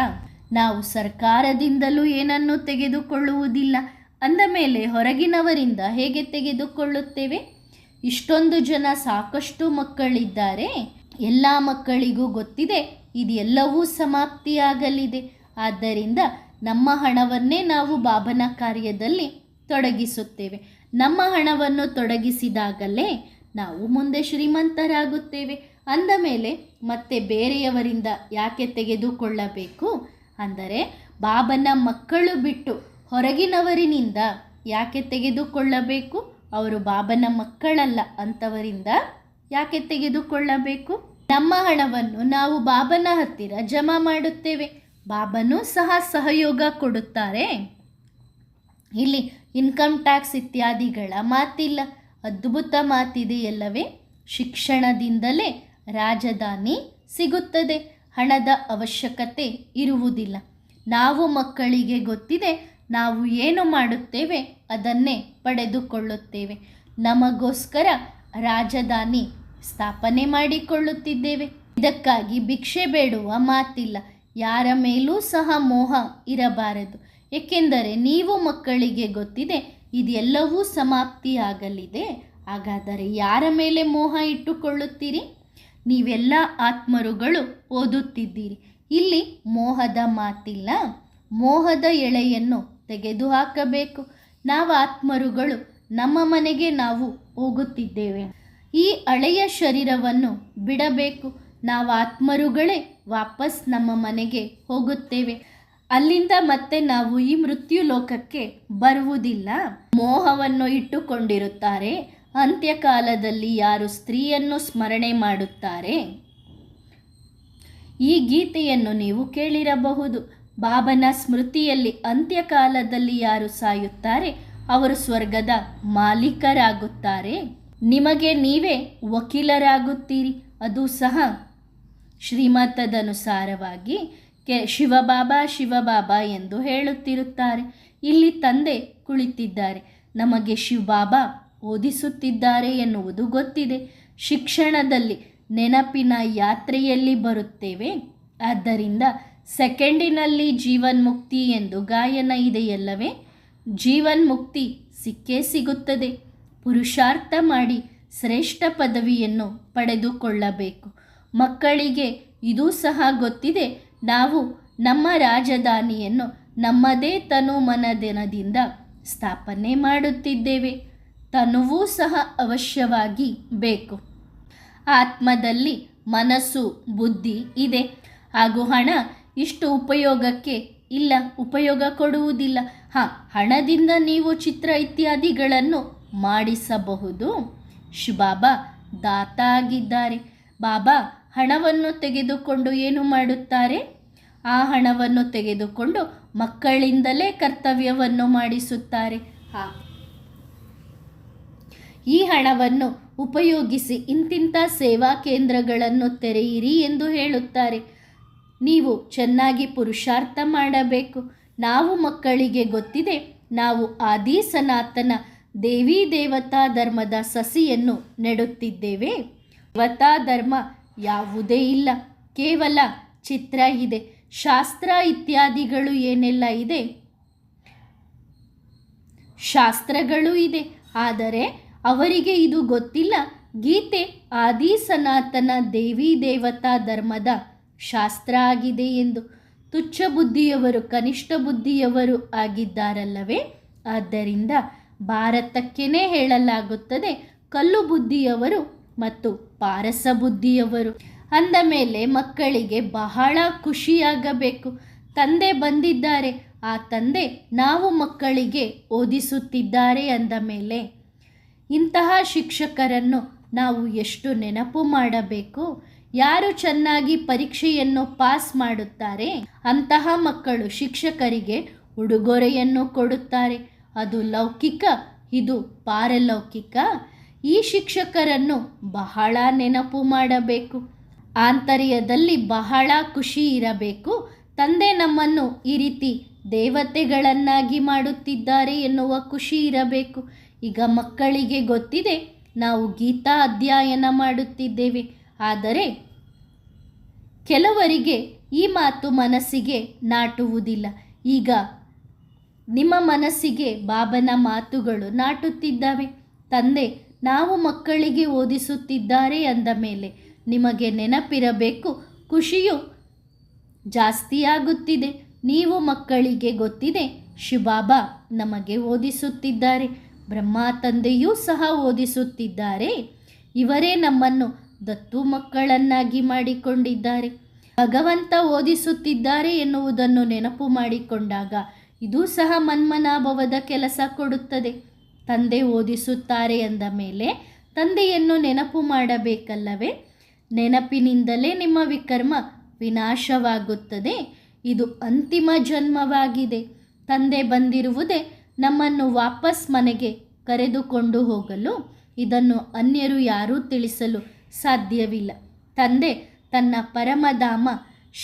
A: ನಾವು ಸರ್ಕಾರದಿಂದಲೂ ಏನನ್ನೂ ತೆಗೆದುಕೊಳ್ಳುವುದಿಲ್ಲ ಅಂದ ಮೇಲೆ ಹೊರಗಿನವರಿಂದ ಹೇಗೆ ತೆಗೆದುಕೊಳ್ಳುತ್ತೇವೆ? ಇಷ್ಟೊಂದು ಜನ, ಸಾಕಷ್ಟು ಮಕ್ಕಳಿದ್ದಾರೆ. ಎಲ್ಲ ಮಕ್ಕಳಿಗೂ ಗೊತ್ತಿದೆ ಇದೆಲ್ಲವೂ ಸಮಾಪ್ತಿಯಾಗಲಿದೆ. ಆದ್ದರಿಂದ ನಮ್ಮ ಹಣವನ್ನೇ ನಾವು ಬಾಬನ ಕಾರ್ಯದಲ್ಲಿ ತೊಡಗಿಸುತ್ತೇವೆ. ನಮ್ಮ ಹಣವನ್ನು ತೊಡಗಿಸಿದಾಗಲೇ ನಾವು ಮುಂದೆ ಶ್ರೀಮಂತರಾಗುತ್ತೇವೆ. ಅಂದ ಮೇಲೆ ಮತ್ತೆ ಬೇರೆಯವರಿಂದ ಯಾಕೆ ತೆಗೆದುಕೊಳ್ಳಬೇಕು? ಅಂದರೆ ಬಾಬನ ಮಕ್ಕಳು ಬಿಟ್ಟು ಹೊರಗಿನವರಿನಿಂದ ಯಾಕೆ ತೆಗೆದುಕೊಳ್ಳಬೇಕು? ಅವರು ಬಾಬನ ಮಕ್ಕಳಲ್ಲ, ಅಂಥವರಿಂದ ಯಾಕೆ ತೆಗೆದುಕೊಳ್ಳಬೇಕು? ನಮ್ಮ ಹಣವನ್ನು ನಾವು ಬಾಬನ ಹತ್ತಿರ ಜಮಾ ಮಾಡುತ್ತೇವೆ. ಬಾಬನೂ ಸಹ ಸಹಯೋಗ ಕೊಡುತ್ತಾರೆ. ಇಲ್ಲಿ ಇನ್ಕಮ್ ಟ್ಯಾಕ್ಸ್ ಇತ್ಯಾದಿಗಳ ಮಾತಿಲ್ಲ. ಅದ್ಭುತ ಮಾತಿದೆಯಲ್ಲವೇ? ಶಿಕ್ಷಣದಿಂದಲೇ ರಾಜಧಾನಿ ಸಿಗುತ್ತದೆ. ಹಣದ ಅವಶ್ಯಕತೆ ಇರುವುದಿಲ್ಲ. ನಾವು ಮಕ್ಕಳಿಗೆ ಗೊತ್ತಿದೆ, ನಾವು ಏನು ಮಾಡುತ್ತೇವೆ ಅದನ್ನೇ ಪಡೆದುಕೊಳ್ಳುತ್ತೇವೆ. ನಮಗೋಸ್ಕರ ರಾಜಧಾನಿ ಸ್ಥಾಪನೆ ಮಾಡಿಕೊಳ್ಳುತ್ತಿದ್ದೇವೆ. ಇದಕ್ಕಾಗಿ ಭಿಕ್ಷೆ ಬೇಡುವ ಮಾತಿಲ್ಲ. ಯಾರ ಮೇಲೂ ಸಹ ಮೋಹ ಇರಬಾರದು. ಏಕೆಂದರೆ ನೀವು ಮಕ್ಕಳಿಗೆ ಗೊತ್ತಿದೆ ಇದೆಲ್ಲವೂ ಸಮಾಪ್ತಿಯಾಗಲಿದೆ. ಹಾಗಾದರೆ ಯಾರ ಮೇಲೆ ಮೋಹ ಇಟ್ಟುಕೊಳ್ಳುತ್ತೀರಿ? ನೀವೆಲ್ಲ ಆತ್ಮರುಗಳು ಓದುತ್ತಿದ್ದೀರಿ. ಇಲ್ಲಿ ಮೋಹದ ಮಾತಿಲ್ಲ. ಮೋಹದ ಎಳೆಯನ್ನು ತೆಗೆದುಹಾಕಬೇಕು. ನಾವು ಆತ್ಮರುಗಳು ನಮ್ಮ ಮನೆಗೆ ನಾವು ಹೋಗುತ್ತಿದ್ದೇವೆ. ಈ ಹಳೆಯ ಶರೀರವನ್ನು ಬಿಡಬೇಕು. ನಾವು ಆತ್ಮರುಗಳೇ ವಾಪಸ್ ನಮ್ಮ ಮನೆಗೆ ಹೋಗುತ್ತೇವೆ. ಅಲ್ಲಿಂದ ಮತ್ತೆ ನಾವು ಈ ಮೃತ್ಯು ಲೋಕಕ್ಕೆ ಬರುವುದಿಲ್ಲ. ಮೋಹವನ್ನು ಇಟ್ಟುಕೊಂಡಿರುತ್ತಾರೆ. ಅಂತ್ಯಕಾಲದಲ್ಲಿ ಯಾರು ಸ್ತ್ರೀಯನ್ನು ಸ್ಮರಣೆ ಮಾಡುತ್ತಾರೆ? ಈ ಗೀತೆಯನ್ನು ನೀವು ಕೇಳಿರಬಹುದು. ಬಾಬನ ಸ್ಮೃತಿಯಲ್ಲಿ ಅಂತ್ಯಕಾಲದಲ್ಲಿ ಯಾರು ಸಾಯುತ್ತಾರೆ ಅವರು ಸ್ವರ್ಗದ ಮಾಲೀಕರಾಗುತ್ತಾರೆ. ನಿಮಗೆ ನೀವೇ ವಕೀಲರಾಗುತ್ತೀರಿ. ಅದು ಸಹ ಶ್ರೀಮತದನುಸಾರವಾಗಿ ಶಿವಬಾಬಾ ಶಿವಬಾಬಾ ಎಂದು ಹೇಳುತ್ತಿರುತ್ತಾರೆ. ಇಲ್ಲಿ ತಂದೆ ಕುಳಿತಿದ್ದಾರೆ. ನಮಗೆ ಶಿವಬಾಬಾ ಓದಿಸುತ್ತಿದ್ದಾರೆ ಎನ್ನುವುದು ಗೊತ್ತಿದೆ. ಶಿಕ್ಷಣದಲ್ಲಿ ನೆನಪಿನ ಯಾತ್ರೆಯಲ್ಲಿ ಬರುತ್ತೇವೆ. ಆದ್ದರಿಂದ ಸೆಕೆಂಡಿನಲ್ಲಿ ಜೀವನ್ಮುಕ್ತಿ ಎಂದು ಗಾಯನ ಇದೆಯಲ್ಲವೇ? ಜೀವನ್ಮುಕ್ತಿ ಸಿಕ್ಕೇ ಸಿಗುತ್ತದೆ. ಪುರುಷಾರ್ಥ ಮಾಡಿ ಶ್ರೇಷ್ಠ ಪದವಿಯನ್ನು ಪಡೆದುಕೊಳ್ಳಬೇಕು. ಮಕ್ಕಳಿಗೆ ಇದೂ ಸಹ ಗೊತ್ತಿದೆ, ನಾವು ನಮ್ಮ ರಾಜಧಾನಿಯನ್ನು ನಮ್ಮದೇ ತನು ಮನದಿಂದ ಸ್ಥಾಪನೆ ಮಾಡುತ್ತಿದ್ದೇವೆ. ತನುವೂ ಸಹ ಅವಶ್ಯವಾಗಿ ಬೇಕು. ಆತ್ಮದಲ್ಲಿ ಮನಸ್ಸು ಬುದ್ಧಿ ಇದೆ ಹಾಗೂ ಹಣ ಇಷ್ಟು ಉಪಯೋಗಕ್ಕೆ ಇಲ್ಲ, ಉಪಯೋಗ ಕೊಡುವುದಿಲ್ಲ. ಹಣದಿಂದ ನೀವು ಚಿತ್ರ ಇತ್ಯಾದಿಗಳನ್ನು ಮಾಡಿಸಬಹುದು. ಶಿವಬಾಬಾ ದಾತ ಆಗಿದ್ದಾರೆ. ಬಾಬಾ ಹಣವನ್ನು ತೆಗೆದುಕೊಂಡು ಏನು ಮಾಡುತ್ತಾರೆ? ಆ ಹಣವನ್ನು ತೆಗೆದುಕೊಂಡು ಮಕ್ಕಳಿಂದಲೇ ಕರ್ತವ್ಯವನ್ನು ಮಾಡಿಸುತ್ತಾರೆ. ಈ ಹಣವನ್ನು ಉಪಯೋಗಿಸಿ ಇಂತಿಂಥ ಸೇವಾ ಕೇಂದ್ರಗಳನ್ನು ತೆರೆಯಿರಿ ಎಂದು ಹೇಳುತ್ತಾರೆ. ನೀವು ಚೆನ್ನಾಗಿ ಪುರುಷಾರ್ಥ ಮಾಡಬೇಕು. ನಾವು ಮಕ್ಕಳಿಗೆ ಗೊತ್ತಿದೆ, ನಾವು ಆದಿ ಸನಾತನ ದೇವಿ ದೇವತಾ ಧರ್ಮದ ಸಸಿಯನ್ನು ನೆಡುತ್ತಿದ್ದೇವೆ. ದೇವತಾ ಧರ್ಮ ಯಾವುದೇ ಇಲ್ಲ, ಕೇವಲ ಚಿತ್ರ ಇದೆ. ಶಾಸ್ತ್ರ ಇತ್ಯಾದಿಗಳು ಏನೆಲ್ಲ ಇದೆ? ಶಾಸ್ತ್ರಗಳು ಇದೆ, ಆದರೆ ಅವರಿಗೆ ಇದು ಗೊತ್ತಿಲ್ಲ. ಗೀತೆ ಆದಿ ಸನಾತನ ದೇವಿ ದೇವತಾ ಧರ್ಮದ ಶಾಸ್ತ್ರ ಆಗಿದೆ ಎಂದು. ತುಚ್ಛ ಬುದ್ಧಿಯವರು ಕನಿಷ್ಠ ಬುದ್ಧಿಯವರು ಆಗಿದ್ದಾರಲ್ಲವೇ? ಆದ್ದರಿಂದ ಭಾರತಕ್ಕೇನೆ ಹೇಳಲಾಗುತ್ತದೆ ಕಲ್ಲು ಬುದ್ಧಿಯವರು ಮತ್ತು ಪಾರಸ ಬುದ್ಧಿಯವರು. ಅಂದ ಮೇಲೆ ಮಕ್ಕಳಿಗೆ ಬಹಳ ಖುಷಿಯಾಗಬೇಕು. ತಂದೆ ಬಂದಿದ್ದಾರೆ, ಆ ತಂದೆ ನಾವು ಮಕ್ಕಳಿಗೆ ಓದಿಸುತ್ತಿದ್ದಾರೆ ಅಂದ ಮೇಲೆ ಇಂತಹ ಶಿಕ್ಷಕರನ್ನು ನಾವು ಎಷ್ಟು ನೆನಪು ಮಾಡಬೇಕು. ಯಾರು ಚೆನ್ನಾಗಿ ಪರೀಕ್ಷೆಯನ್ನು ಪಾಸ್ ಮಾಡುತ್ತಾರೆ ಅಂತಹ ಮಕ್ಕಳು ಶಿಕ್ಷಕರಿಗೆ ಉಡುಗೊರೆಯನ್ನು ಕೊಡುತ್ತಾರೆ. ಅದು ಲೌಕಿಕ, ಇದು ಪಾರಲೌಕಿಕ. ಈ ಶಿಕ್ಷಕರನ್ನು ಬಹಳ ನೆನಪು ಮಾಡಬೇಕು. ಆಂತರ್ಯದಲ್ಲಿ ಬಹಳ ಖುಷಿ ಇರಬೇಕು. ತಂದೆ ನಮ್ಮನ್ನು ಈ ರೀತಿ ದೇವತೆಗಳನ್ನಾಗಿ ಮಾಡುತ್ತಿದ್ದಾರೆ ಎನ್ನುವ ಖುಷಿ ಇರಬೇಕು. ಈಗ ಮಕ್ಕಳಿಗೆ ಗೊತ್ತಿದೆ, ನಾವು ಗೀತಾ ಅಧ್ಯಯನ ಮಾಡುತ್ತಿದ್ದೇವೆ. ಆದರೆ ಕೆಲವರಿಗೆ ಈ ಮಾತು ಮನಸ್ಸಿಗೆ ನಾಟುವುದಿಲ್ಲ. ಈಗ ನಿಮ್ಮ ಮನಸ್ಸಿಗೆ ಬಾಬನ ಮಾತುಗಳು ನಾಟುತ್ತಿದ್ದಾವೆ. ತಂದೆ ನಾವು ಮಕ್ಕಳಿಗೆ ಓದಿಸುತ್ತಿದ್ದಾರೆ ಅಂದ ಮೇಲೆ ನಿಮಗೆ ನೆನಪಿರಬೇಕು, ಖುಷಿಯು ಜಾಸ್ತಿಯಾಗುತ್ತಿದೆ. ನೀವು ಮಕ್ಕಳಿಗೆ ಗೊತ್ತಿದೆ, ಶಿವಬಾಬಾ ನಮಗೆ ಓದಿಸುತ್ತಿದ್ದಾರೆ, ಬ್ರಹ್ಮ ತಂದೆಯೂ ಸಹ ಓದಿಸುತ್ತಿದ್ದಾರೆ. ಇವರೇ ನಮ್ಮನ್ನು ದತ್ತು ಮಕ್ಕಳನ್ನಾಗಿ ಮಾಡಿಕೊಂಡಿದ್ದಾರೆ. ಭಗವಂತ ಓದಿಸುತ್ತಿದ್ದಾರೆ ಎನ್ನುವುದನ್ನು ನೆನಪು ಮಾಡಿಕೊಂಡಾಗ ಇದು ಸಹ ಮನ್ಮನಾಭವದ ಕೆಲಸ ಕೊಡುತ್ತದೆ. ತಂದೆ ಓದಿಸುತ್ತಾರೆ ಅಂದ ಮೇಲೆ ತಂದೆಯನ್ನು ನೆನಪು ಮಾಡಬೇಕಲ್ಲವೇ? ನೆನಪಿನಿಂದಲೇ ನಿಮ್ಮ ವಿಕರ್ಮ ವಿನಾಶವಾಗುತ್ತದೆ. ಇದು ಅಂತಿಮ ಜನ್ಮವಾಗಿದೆ. ತಂದೆ ಬಂದಿರುವುದೇ ನಮ್ಮನ್ನು ವಾಪಸ್ ಮನೆಗೆ ಕರೆದುಕೊಂಡು ಹೋಗಲು. ಇದನ್ನು ಅನ್ಯರು ಯಾರೂ ತಿಳಿಸಲು ಸಾಧ್ಯವಿಲ್ಲ. ತಂದೆ ತನ್ನ ಪರಮಧಾಮ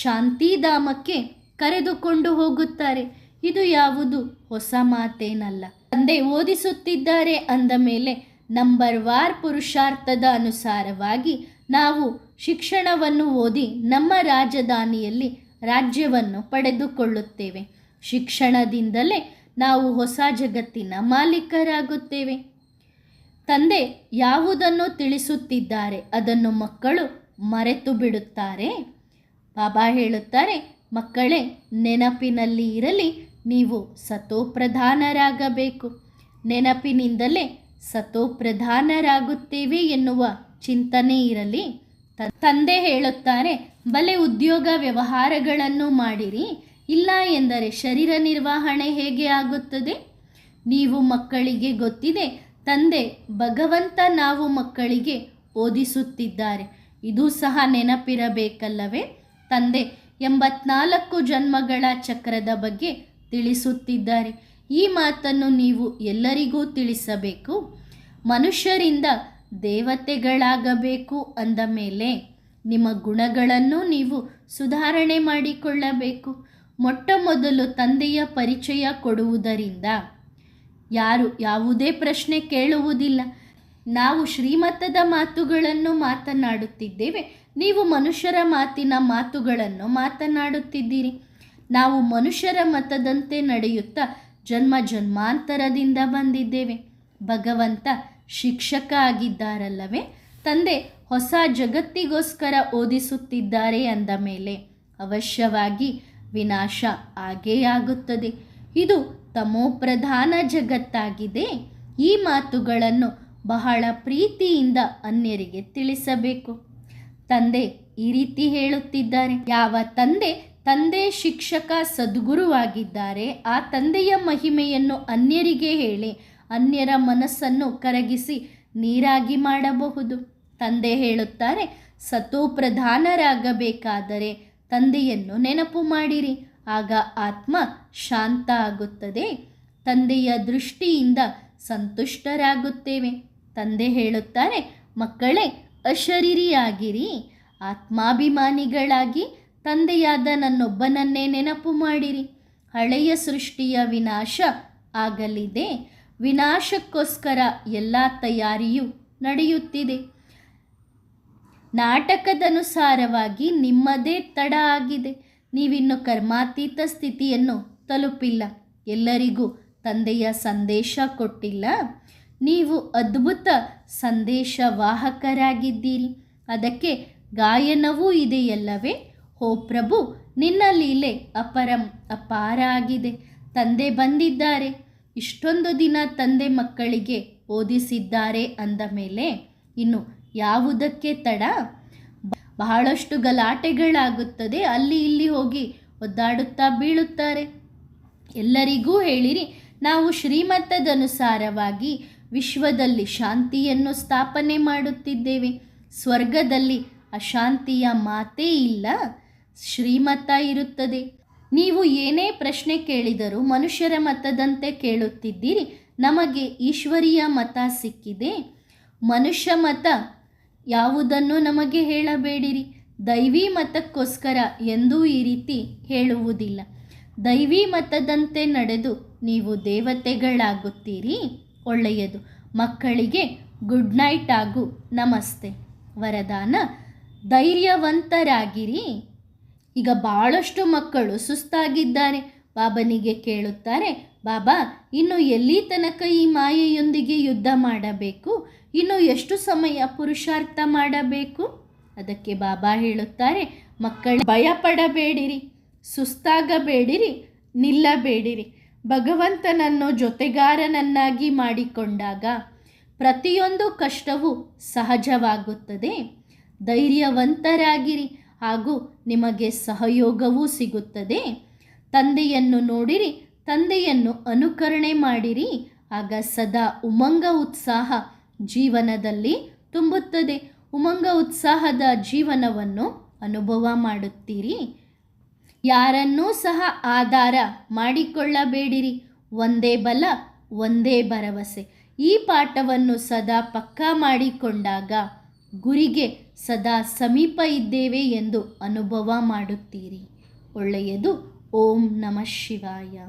A: ಶಾಂತಿಧಾಮಕ್ಕೆ ಕರೆದುಕೊಂಡು ಹೋಗುತ್ತಾರೆ. ಇದು ಯಾವುದು ಹೊಸ ಮಾತೇನಲ್ಲ. ತಂದೆ ಓದಿಸುತ್ತಿದ್ದಾರೆ ಅಂದ ಮೇಲೆ ನಂಬರ್ ವಾರ್ ಪುರುಷಾರ್ಥದ ಅನುಸಾರವಾಗಿ ನಾವು ಶಿಕ್ಷಣವನ್ನು ಓದಿ ನಮ್ಮ ರಾಜಧಾನಿಯಲ್ಲಿ ರಾಜ್ಯವನ್ನು ಪಡೆದುಕೊಳ್ಳುತ್ತೇವೆ. ಶಿಕ್ಷಣದಿಂದಲೇ ನಾವು ಹೊಸ ಜಗತ್ತಿನ ಮಾಲೀಕರಾಗುತ್ತೇವೆ. ತಂದೆ ಯಾವುದನ್ನು ತಿಳಿಸುತ್ತಿದ್ದಾರೆ ಅದನ್ನು ಮಕ್ಕಳು ಮರೆತು ಬಿಡುತ್ತಾರೆ. ಬಾಬಾ ಹೇಳುತ್ತಾರೆ, ಮಕ್ಕಳೇ, ನೆನಪಿನಲ್ಲಿ ಇರಲಿ, ನೀವು ಸತೋಪ್ರಧಾನರಾಗಬೇಕು. ನೆನಪಿನಿಂದಲೇ ಸತೋಪ್ರಧಾನರಾಗುತ್ತೇವೆ ಎನ್ನುವ ಚಿಂತನೆ ಇರಲಿ. ತಂದೆ ಹೇಳುತ್ತಾರೆ, ಬಲೆ ಉದ್ಯೋಗ ವ್ಯವಹಾರಗಳನ್ನು ಮಾಡಿರಿ, ಇಲ್ಲ ಎಂದರೆ ಶರೀರ ನಿರ್ವಹಣೆ ಹೇಗೆ ಆಗುತ್ತದೆ? ನೀವು ಮಕ್ಕಳಿಗೆ ಗೊತ್ತಿದೆ, ತಂದೆ ಭಗವಂತ ನಾವು ಮಕ್ಕಳಿಗೆ ಓದಿಸುತ್ತಿದ್ದಾರೆ. ಇದು ಸಹ ನೆನಪಿರಬೇಕಲ್ಲವೇ? ತಂದೆ 84 ಜನ್ಮಗಳ ಚಕ್ರದ ಬಗ್ಗೆ ತಿಳಿಸುತ್ತಿದ್ದಾರೆ. ಈ ಮಾತನ್ನು ನೀವು ಎಲ್ಲರಿಗೂ ತಿಳಿಸಬೇಕು. ಮನುಷ್ಯರಿಂದ ದೇವತೆಗಳಾಗಬೇಕು ಅಂದ ಮೇಲೆ ನಿಮ್ಮ ಗುಣಗಳನ್ನು ನೀವು ಸುಧಾರಣೆ ಮಾಡಿಕೊಳ್ಳಬೇಕು. ಮೊಟ್ಟ ಮೊದಲು ತಂದೆಯ ಪರಿಚಯ ಕೊಡುವುದರಿಂದ ಯಾರು ಯಾವುದೇ ಪ್ರಶ್ನೆ ಕೇಳುವುದಿಲ್ಲ. ನಾವು ಶ್ರೀಮತದ ಮಾತುಗಳನ್ನು ಮಾತನಾಡುತ್ತಿದ್ದೇವೆ, ನೀವು ಮನುಷ್ಯರ ಮಾತಿನ ಮಾತುಗಳನ್ನು ಮಾತನಾಡುತ್ತಿದ್ದೀರಿ. ನಾವು ಮನುಷ್ಯರ ಮತದಂತೆ ನಡೆಯುತ್ತಾ ಜನ್ಮ ಜನ್ಮಾಂತರದಿಂದ ಬಂದಿದ್ದೇವೆ. ಭಗವಂತ ಶಿಕ್ಷಕ ಆಗಿದ್ದಾರಲ್ಲವೇ? ತಂದೆ ಹೊಸ ಜಗತ್ತಿಗೋಸ್ಕರ ಓದಿಸುತ್ತಿದ್ದಾರೆ ಅಂದ ಮೇಲೆ ಅವಶ್ಯವಾಗಿ ವಿನಾಶ ಆಗೇ ಆಗುತ್ತದೆ. ಇದು ತಮೋಪ್ರಧಾನ ಜಗತ್ತಾಗಿದೆ. ಈ ಮಾತುಗಳನ್ನು ಬಹಳ ಪ್ರೀತಿಯಿಂದ ಅನ್ಯರಿಗೆ ತಿಳಿಸಬೇಕು. ತಂದೆ ಈ ರೀತಿ ಹೇಳುತ್ತಿದ್ದಾರೆ, ಯಾವ ತಂದೆ ಶಿಕ್ಷಕ ಸದ್ಗುರುವಾಗಿದ್ದಾರೆ, ಆ ತಂದೆಯ ಮಹಿಮೆಯನ್ನು ಅನ್ಯರಿಗೆ ಹೇಳಿ ಅನ್ಯರ ಮನಸ್ಸನ್ನು ಕರಗಿಸಿ ನೀರಾಗಿ ಮಾಡಬಹುದು. ತಂದೆ ಹೇಳುತ್ತಾರೆ, ಸತೋಪ್ರಧಾನರಾಗಬೇಕಾದರೆ ತಂದೆಯನ್ನು ನೆನಪು ಮಾಡಿರಿ, ಆಗ ಆತ್ಮ ಶಾಂತ ಆಗುತ್ತದೆ. ತಂದೆಯ ದೃಷ್ಟಿಯಿಂದ ಸಂತುಷ್ಟರಾಗುತ್ತೇವೆ. ತಂದೆ ಹೇಳುತ್ತಾರೆ, ಮಕ್ಕಳೇ, ಅಶರೀರಿಯಾಗಿರಿ, ಆತ್ಮಾಭಿಮಾನಿಗಳಾಗಿ ತಂದೆಯಾದ ನನ್ನೊಬ್ಬನನ್ನೇ ನೆನಪು ಮಾಡಿರಿ. ಹಳೆಯ ಸೃಷ್ಟಿಯ ವಿನಾಶ ಆಗಲಿದೆ. ವಿನಾಶಕ್ಕೋಸ್ಕರ ಎಲ್ಲ ತಯಾರಿಯೂ ನಡೆಯುತ್ತಿದೆ. ನಾಟಕದನುಸಾರವಾಗಿ ನಿಮ್ಮದೇ ತಡ ಆಗಿದೆ. ನೀವಿನ್ನು ಕರ್ಮಾತೀತ ಸ್ಥಿತಿಯನ್ನು ತಲುಪಿಲ್ಲ. ಎಲ್ಲರಿಗೂ ತಂದೆಯ ಸಂದೇಶ ಕೊಟ್ಟಿಲ್ಲ. ನೀವು ಅದ್ಭುತ ಸಂದೇಶವಾಹಕರಾಗಿದ್ದೀರಿ. ಅದಕ್ಕೆ ಗಾಯನವೂ ಇದೆಯಲ್ಲವೇ? ಹೋ ಪ್ರಭು, ನಿನ್ನ ಲೀಲೆ ಅಪಾರ ಆಗಿದೆ. ತಂದೆ ಬಂದಿದ್ದಾರೆ. ಇಷ್ಟೊಂದು ದಿನ ತಂದೆ ಮಕ್ಕಳಿಗೆ ಓದಿಸಿದ್ದಾರೆ ಅಂದ ಮೇಲೆ ಇನ್ನು ಯಾವುದಕ್ಕೆ ತಡ? ಬಹಳಷ್ಟು ಗಲಾಟೆಗಳಾಗುತ್ತದೆ. ಅಲ್ಲಿ ಇಲ್ಲಿ ಹೋಗಿ ಒದ್ದಾಡುತ್ತಾ ಬೀಳುತ್ತಾರೆ. ಎಲ್ಲರಿಗೂ ಹೇಳಿರಿ, ನಾವು ಶ್ರೀಮತದನುಸಾರವಾಗಿ ವಿಶ್ವದಲ್ಲಿ ಶಾಂತಿಯನ್ನು ಸ್ಥಾಪನೆ ಮಾಡುತ್ತಿದ್ದೇವೆ. ಸ್ವರ್ಗದಲ್ಲಿ ಅಶಾಂತಿಯ ಮಾತೇ ಇಲ್ಲ, ಶ್ರೀಮತ ಇರುತ್ತದೆ. ನೀವು ಏನೇ ಪ್ರಶ್ನೆ ಕೇಳಿದರೂ ಮನುಷ್ಯರ ಮತದಂತೆ ಕೇಳುತ್ತಿದ್ದೀರಿ. ನಮಗೆ ಈಶ್ವರೀಯ ಮತ ಸಿಕ್ಕಿದೆ. ಮನುಷ್ಯ ಮತ ಯಾವುದನ್ನು ನಮಗೆ ಹೇಳಬೇಡಿರಿ. ದೈವಿ ಮತಕ್ಕೋಸ್ಕರ ಎಂದೂ ಈ ರೀತಿ ಹೇಳುವುದಿಲ್ಲ. ದೈವಿ ಮತದಂತೆ ನಡೆದು ನೀವು ದೇವತೆಗಳಾಗುತ್ತೀರಿ. ಒಳ್ಳೆಯದು. ಮಕ್ಕಳಿಗೆ ಗುಡ್ ನೈಟ್ ಹಾಗೂ ನಮಸ್ತೆ. ವರದಾನ: ಧೈರ್ಯವಂತರಾಗಿರಿ. ಈಗ ಭಾಳಷ್ಟು ಮಕ್ಕಳು ಸುಸ್ತಾಗಿದ್ದಾರೆ. ಬಾಬನಿಗೆ ಕೇಳುತ್ತಾರೆ, ಬಾಬಾ, ಇನ್ನು ಎಲ್ಲಿ ತನಕ ಈ ಮಾಯೆಯೊಂದಿಗೆ ಯುದ್ಧ ಮಾಡಬೇಕು? ಇನ್ನು ಎಷ್ಟು ಸಮಯ ಪುರುಷಾರ್ಥ ಮಾಡಬೇಕು? ಅದಕ್ಕೆ ಬಾಬಾ ಹೇಳುತ್ತಾರೆ, ಮಕ್ಕಳು ಭಯಪಡಬೇಡಿರಿ, ಸುಸ್ತಾಗಬೇಡಿರಿ, ನಿಲ್ಲಬೇಡಿರಿ. ಭಗವಂತನನ್ನು ಜೊತೆಗಾರನನ್ನಾಗಿ ಮಾಡಿಕೊಂಡಾಗ ಪ್ರತಿಯೊಂದು ಕಷ್ಟವೂ ಸಹಜವಾಗುತ್ತದೆ. ಧೈರ್ಯವಂತರಾಗಿರಿ ಹಾಗೂ ನಿಮಗೆ ಸಹಯೋಗವೂ ಸಿಗುತ್ತದೆ. ತಂದೆಯನ್ನು ನೋಡಿರಿ, ತಂದೆಯನ್ನು ಅನುಕರಣೆ ಮಾಡಿರಿ, ಆಗ ಸದಾ ಉಮಂಗ ಉತ್ಸಾಹ ಜೀವನದಲ್ಲಿ ತುಂಬುತ್ತದೆ. ಉಮಂಗ ಉತ್ಸಾಹದ ಜೀವನವನ್ನು ಅನುಭವ ಮಾಡುತ್ತೀರಿ. ಯಾರನ್ನೂ ಸಹ ಆಧಾರ ಮಾಡಿಕೊಳ್ಳಬೇಡಿರಿ. ಒಂದೇ ಬಲ, ಒಂದೇ ಭರವಸೆ. ಈ ಪಾಠವನ್ನು ಸದಾ ಪಕ್ಕಾ ಮಾಡಿಕೊಂಡಾಗ ಗುರಿಗೆ ಸದಾ ಸಮೀಪ ಇದ್ದೇವೆ ಎಂದು ಅನುಭವ ಮಾಡುತ್ತೀರಿ. ಒಳ್ಳೆಯದು. ಓಂ ನಮಃ ಶಿವಾಯ.